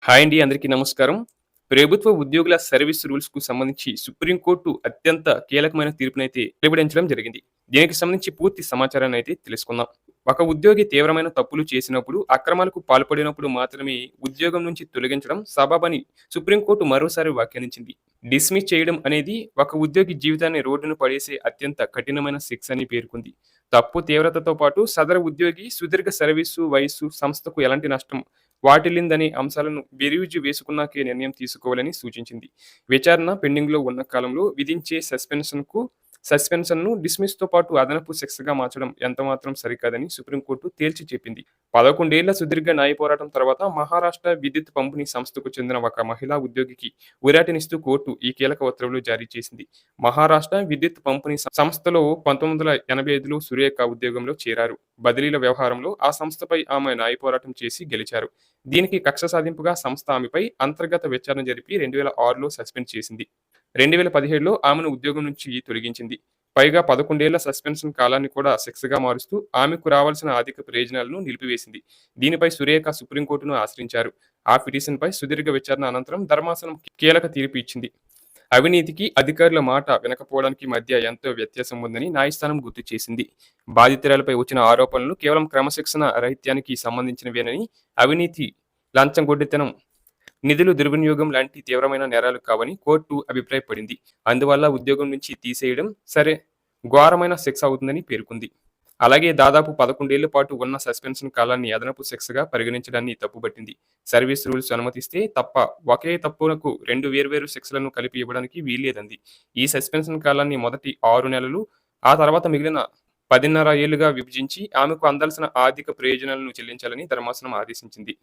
Hi అండి. అందరికీ నమస్కారం. ప్రభుత్వ ఉద్యోగుల సర్వీస్ రూల్స్‌కు సంబంధించి సుప్రీంకోర్టు అత్యంత కీలకమైన తీర్పునైతే వెలువడించడం జరిగింది. దీనికి సంబంధించి పూర్తి సమాచారాన్నయితే తెలుసుకుందాం. ఒక ఉద్యోగి తీవ్రమైన తప్పులు చేసినప్పుడు, అక్రమాలకు పాల్పడినప్పుడు మాత్రమే ఉద్యోగం నుంచి తొలగించడం సబబని సుప్రీంకోర్టు మరోసారి వ్యాఖ్యానించింది. డిస్మిస్ చేయడం అనేది ఒక ఉద్యోగి జీవితాన్ని రోడ్డున పడేసే అత్యంత కఠినమైన శిక్ష అని పేర్కొంది. తప్పు తీవ్రతతో పాటు సదరు ఉద్యోగి సుదీర్ఘ సర్వీసు, వయస్సు, సంస్థకు ఎలాంటి నష్టం వాటిల్లిందనే అంశాలను బేరీజు వేసుకున్నాకే నిర్ణయం తీసుకోవాలని సూచించింది. విచారణ పెండింగ్‌లో ఉన్న కాలంలో విధించే సస్పెన్షన్‌ను డిస్మిస్‌తో పాటు అదనపు శిక్షగా మార్చడం ఎంతమాత్రం సరికాదని సుప్రీంకోర్టు తేల్చి చెప్పింది. 11 ఏళ్ల సుదీర్ఘ న్యాయ పోరాటం తర్వాత మహారాష్ట్ర విద్యుత్ పంపిణీ సంస్థకు చెందిన ఒక మహిళా ఉద్యోగికి ఊరటనిస్తూ కోర్టు ఈ కీలక ఉత్తర్వులు జారీ చేసింది. మహారాష్ట్ర విద్యుత్ పంపిణీ సంస్థలో 1985లో సురేఖ ఉద్యోగంలో చేరారు. బదిలీల వ్యవహారంలో ఆ సంస్థపై ఆమె న్యాయ పోరాటం చేసి గెలిచారు. దీనికి కక్ష సాధింపుగా సంస్థ ఆమెపై అంతర్గత విచారణ జరిపి 2006లో సస్పెండ్ చేసింది. 2017లో ఆమెను ఉద్యోగం నుంచి తొలగించింది. పైగా 11 ఏళ్ల సస్పెన్షన్ కాలాన్ని కూడా శిక్షగా మారుస్తూ ఆమెకు రావాల్సిన ఆర్థిక ప్రయోజనాలను నిలిపివేసింది. దీనిపై సురేఖ సుప్రీంకోర్టును ఆశ్రయించారు. ఆ పిటిషన్‌పై సుదీర్ఘ విచారణ అనంతరం ధర్మాసనం కీలక తీర్పు ఇచ్చింది. అవినీతికి, అధికారుల మాట వినకపోవడానికి మధ్య ఎంతో వ్యత్యాసం ఉందని న్యాయస్థానం గుర్తు చేసింది. బాధితురాలిపై వచ్చిన ఆరోపణలు కేవలం క్రమశిక్షణ రాహిత్యానికి సంబంధించినవేనని, అవినీతి, లంచగొండితనం, నిధుల దుర్వినియోగం లాంటి తీవ్రమైన నేరాలు కావని కోర్టు అభిప్రాయపడింది. అందువల్ల ఉద్యోగం నుంచి తీసేయడం ఘోరమైన శిక్ష అవుతుందని పేర్కొంది. అలాగే దాదాపు 11 ఏళ్ల పాటు ఉన్న సస్పెన్షన్ కాలాన్ని అదనపు శిక్షగా పరిగణించడాన్ని తప్పుపట్టింది. సర్వీస్ రూల్స్ అనుమతిస్తే తప్ప ఒకే తప్పునకు 2 వేర్వేరు శిక్షలను కలిపి ఇవ్వడానికి వీల్లేదంది. ఈ సస్పెన్షన్ కాలాన్ని మొదటి 6 నెలలు, ఆ తర్వాత మిగిలిన 10.5 ఏళ్లుగా విభజించి ఆమెకు అందాల్సిన ఆర్థిక ప్రయోజనాలను చెల్లించాలని ధర్మాసనం ఆదేశించింది.